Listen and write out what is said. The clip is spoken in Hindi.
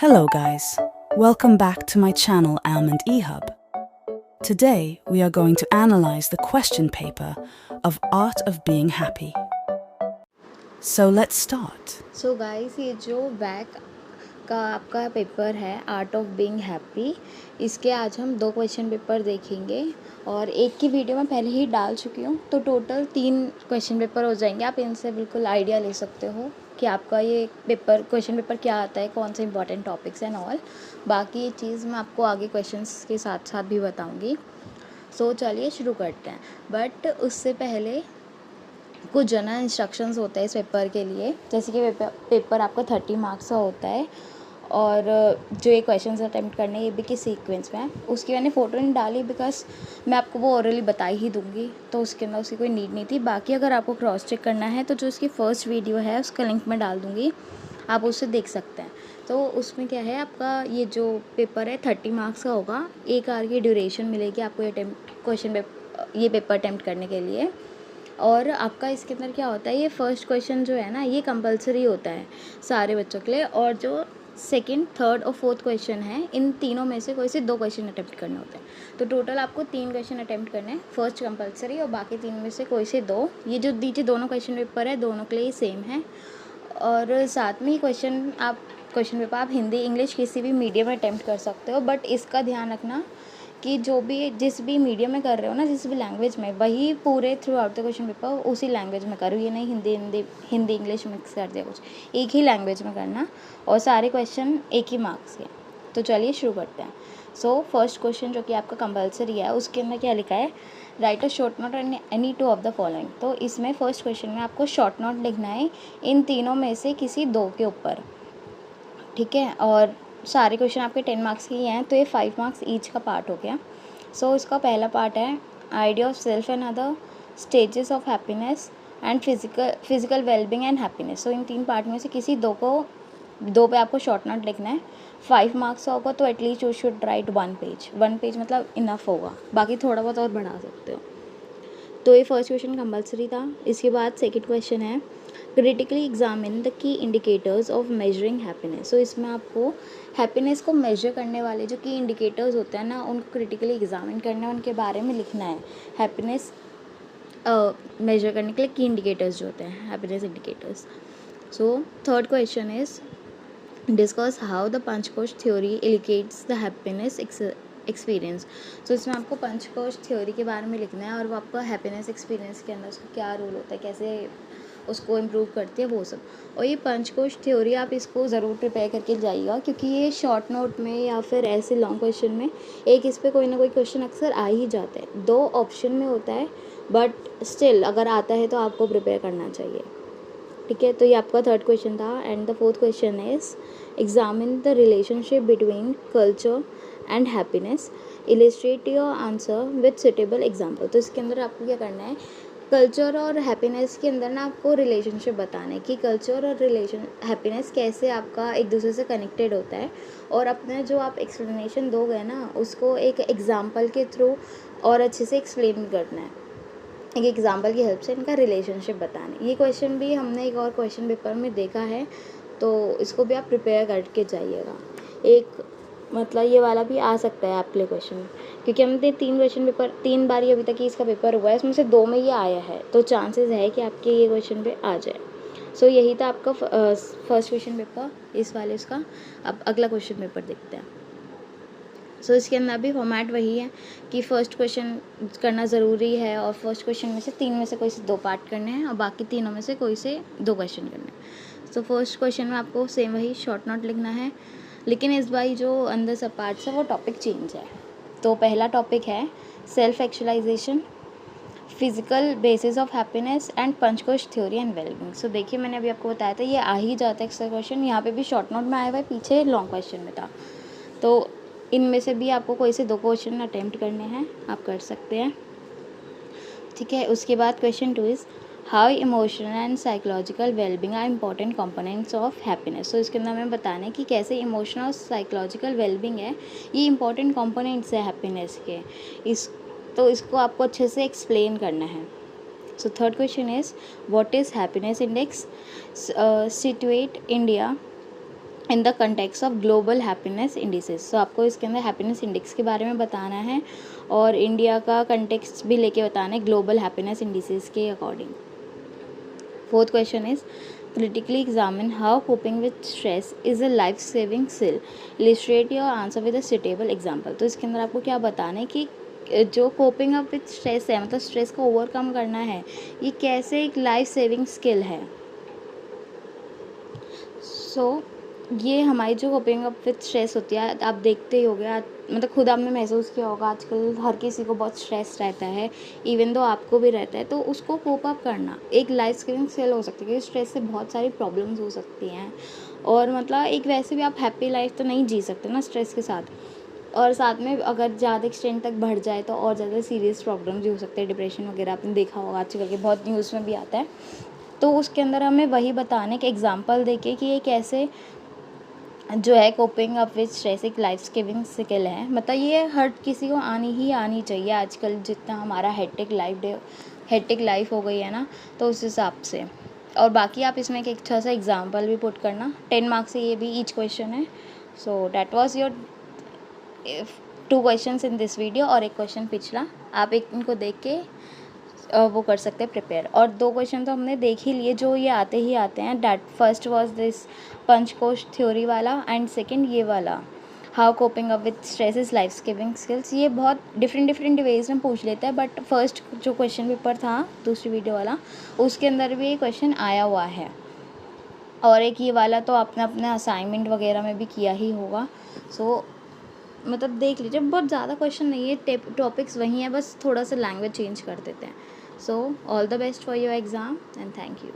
Hello guys, welcome back to my channel Almond eHub. Today we are going to analyze the question paper of Art of Being Happy. So let's start. So guys ये जो बैक का आपका पेपर है आर्ट ऑफ बीइंग हैप्पी, इसके आज हम 2 क्वेश्चन पेपर देखेंगे और एक की वीडियो मैं पहले ही डाल चुकी हूँ, तो टोटल 3 क्वेश्चन पेपर हो जाएंगे। आप इनसे बिल्कुल आइडिया ले सकते हो कि आपका ये क्वेश्चन पेपर क्या आता है, कौन से इंपॉर्टेंट टॉपिक्स एंड ऑल। बाकी ये चीज़ मैं आपको आगे क्वेश्चंस के साथ साथ भी बताऊँगी। सो चलिए शुरू करते हैं, बट उससे पहले कुछ जनरल इंस्ट्रक्शंस होते हैं इस पेपर के लिए। जैसे कि पेपर आपका 30 मार्क्स का होता है और जो ये क्वेश्चंस अटेम्प्ट करने हैं ये भी किस सीक्वेंस में है, उसकी मैंने फ़ोटो नहीं डाली बिकॉज मैं आपको वो ओरली बता ही दूँगी, तो उसके अंदर उसकी कोई नीड नहीं थी। बाकी अगर आपको क्रॉस चेक करना है तो जो इसकी फ़र्स्ट वीडियो है उसका लिंक मैं डाल दूँगी, आप उससे देख सकते हैं। तो उसमें क्या है, आपका ये जो पेपर है 30 मार्क्स का होगा। 1 आवर की ड्यूरेशन मिलेगी आपको ये पेपर अटेम्प्ट करने के लिए। और आपका इसके अंदर क्या होता है, ये फर्स्ट क्वेश्चन जो है ना ये कंपलसरी होता है सारे बच्चों के लिए, और जो सेकंड, थर्ड और फोर्थ क्वेश्चन है इन तीनों में से कोई से 2 क्वेश्चन अटेम्प्ट करने होते हैं। तो टोटल आपको 3 क्वेश्चन अटेम्प्ट करने हैं, फर्स्ट कंपलसरी और बाकी 3 में से कोई से 2। ये जो नीचे दोनों क्वेश्चन पेपर है दोनों के लिए सेम है। और साथ में ही क्वेश्चन पेपर आप हिंदी इंग्लिश किसी भी मीडियम में अटेम्प्ट कर सकते हो, बट इसका ध्यान रखना कि जिस भी मीडियम में कर रहे हो ना, जिस भी लैंग्वेज में, वही पूरे through out the question paper उसी लैंग्वेज में करो। ये नहीं हिंदी इंग्लिश मिक्स कर दिया, कुछ एक ही लैंग्वेज में करना और सारे क्वेश्चन एक ही मार्क्स के। तो चलिए शुरू करते हैं। सो फर्स्ट क्वेश्चन जो कि आपका कंपलसरी है, उसके अंदर क्या लिखा है, right a short note and any 2 of the following. तो इसमें फर्स्ट क्वेश्चन में आपको शॉर्ट नोट लिखना है इन तीनों में से किसी 2 के ऊपर, ठीक है। और सारे क्वेश्चन आपके 10 मार्क्स के ही हैं, तो ये 5 मार्क्स ईच का पार्ट हो गया। सो इसका पहला पार्ट है idea of self and other stages of happiness and physical wellbeing and happiness. So in 3 part में से किसी 2 पे आपको शॉर्ट नोट लिखना है। 5 मार्क्स का होगा तो at least you should write 1 page मतलब इनफ होगा, बाकी थोड़ा बहुत और बढ़ा सकते हो। तो ये फर्स्ट क्वेश्चन कंपलसरी था। इसके बाद सेकंड क्वेश्चन है critically examine the key indicators of measuring happiness. So इसमें आपको हैप्पीनेस को मेजर करने वाले जो की इंडिकेटर्स होते हैं ना, उनको क्रिटिकली एग्जामिन करना है, उनके बारे में लिखना है। हैप्पीनेस मेजर करने के लिए की इंडिकेटर्स जो होते हैं, happiness indicators. So third question is discuss how the Panchkosh theory elicits the happiness experience. So इसमें आपको पंचकोश थ्योरी के बारे में लिखना है और वो आपका हैप्पीनेस एक्सपीरियंस के अंदर उसका क्या रोल होता है, कैसे उसको इम्प्रूव करती है, वो सब। और ये पंचकोश थ्योरी आप इसको ज़रूर प्रिपेयर करके जाइएगा, क्योंकि ये शॉर्ट नोट में या फिर ऐसे लॉन्ग क्वेश्चन में एक इस पर कोई ना कोई क्वेश्चन अक्सर आ ही जाता है। 2 ऑप्शन में होता है, बट स्टिल अगर आता है तो आपको प्रिपेयर करना चाहिए, ठीक है। तो ये आपका थर्ड क्वेश्चन था। And the fourth question is examine the relationship between culture and happiness, illustrate your answer with suitable example. तो इसके अंदर आपको क्या करना है, कल्चर और हैप्पीनेस के अंदर ना आपको रिलेशनशिप बताना है कि कल्चर और हैप्पीनेस कैसे आपका एक दूसरे से कनेक्टेड होता है, और अपना जो आप एक्सप्लेनेशन दोगे ना उसको एक एग्जाम्पल के थ्रू और अच्छे से एक्सप्लेन करना है। एक एग्जाम्पल की हेल्प से इनका रिलेशनशिप बताना है। ये क्वेश्चन भी हमने एक और क्वेश्चन पेपर में देखा है, तो इसको भी आप प्रिपेयर करके जाइएगा। एक मतलब ये वाला भी आ सकता है आपके लिए क्वेश्चन, क्योंकि हमने 3 बार ही अभी तक ही इसका पेपर हुआ है, इसमें से 2 में ये आया है, तो चांसेस है कि आपके ये क्वेश्चन पे आ जाए। सो यही था आपका फर्स्ट क्वेश्चन पेपर इस वाले इसका। अब अगला क्वेश्चन पेपर देखते हैं। सो इसके अंदर भी फॉर्मेट वही है कि फर्स्ट क्वेश्चन करना ज़रूरी है, और फर्स्ट क्वेश्चन में से 3 में से कोई से 2 पार्ट करने हैं और बाकी तीनों में से कोई से 2 क्वेश्चन करने हैं। सो फर्स्ट क्वेश्चन में आपको सेम वही शॉर्ट नोट लिखना है, लेकिन इस बार जो अंदर सब पार्ट्स है वो टॉपिक चेंज है। तो पहला टॉपिक है self actualisation, physical basis of happiness and Panchkosh theory and wellbeing. So देखिए मैंने अभी आपको बताया था ये आ ही जाता है एक्स्ट्रा क्वेश्चन, यहाँ पे भी शॉर्ट नोट में आया हुआ है, पीछे लॉन्ग क्वेश्चन में था। तो इनमें से भी आपको कोई से 2 क्वेश्चन अटेम्प्ट करने हैं, आप कर सकते हैं, ठीक है। उसके बाद question 2 is how emotional and psychological wellbeing are important components of happiness. तो इसके अंदर हमें बताना है कि कैसे इमोशनल और साइकोलॉजिकल वेलबींग है ये इंपॉर्टेंट कंपोनेंट्स है हैप्पीनेस के। इसको आपको अच्छे से एक्सप्लेन करना है। सो third question is what is happiness index, situate India in the context of global happiness indices. तो आपको इसके अंदर हैप्पीनेस इंडेक्स के बारे में बताना है और इंडिया का कंटेक्स भी लेके बताना है ग्लोबल हैप्पीनेस इंडिसेस के according. Fourth question is critically examine how coping with stress is a life saving skill. Illustrate your answer with a suitable example. तो इसके अंदर आपको क्या बताना है कि जो कोपिंग अप विथ स्ट्रेस है, मतलब स्ट्रेस को ओवरकम करना है, ये कैसे एक लाइफ सेविंग स्किल है। सो ये हमारी जो कोपिंग अप विथ स्ट्रेस होती है, आप देखते ही होगे, मतलब खुद आपने महसूस किया होगा, आजकल हर किसी को बहुत स्ट्रेस रहता है, इवन दो आपको भी रहता है। तो उसको कोप अप करना एक लाइफ सेविंग स्किल हो सकती है, क्योंकि स्ट्रेस से बहुत सारी प्रॉब्लम्स हो सकती हैं और मतलब एक वैसे भी आप हैप्पी लाइफ तो नहीं जी सकते ना स्ट्रेस के साथ, और साथ में अगर ज़्यादा एक्सटेंड तक बढ़ जाए तो और ज़्यादा सीरियस प्रॉब्लम्स भी हो सकते हैं, डिप्रेशन वगैरह आपने देखा होगा आजकल के बहुत न्यूज़ में भी आता है। तो उसके अंदर हमें वही बताने के एग्जाम्पल देके कि ये कैसे जो है कोपिंग अप विथ स्ट्रेस एक लाइफ सेविंग स्किल है। मतलब ये हर किसी को आनी चाहिए आजकल, जितना हमारा हेक्टिक लाइफ हो गई है ना, तो उस हिसाब से। और बाकी आप इसमें एक अच्छा सा एग्जांपल भी पुट करना, 10 मार्क्स से ये भी ईच क्वेश्चन है। So that was your 2 questions in this video और एक क्वेश्चन पिछला, आप एक इनको देख के वो कर सकते हैं प्रिपेयर। और 2 क्वेश्चन तो हमने देख ही लिए जो ये आते ही आते हैं। That first was this Panchkosh theory वाला एंड सेकंड ये वाला how coping up with stress is life saving skills. ये बहुत डिफरेंट वेज में पूछ लेता है, बट फर्स्ट जो क्वेश्चन पेपर था दूसरी वीडियो वाला, उसके अंदर भी ये क्वेश्चन आया हुआ है। और एक ये वाला तो आपने अपने असाइनमेंट वगैरह में भी किया ही होगा। सो मतलब देख लीजिए, बहुत ज़्यादा क्वेश्चन नहीं है, टॉपिक्स वही हैं, बस थोड़ा सा लैंग्वेज चेंज कर देते हैं। So all the best for your exam and thank you.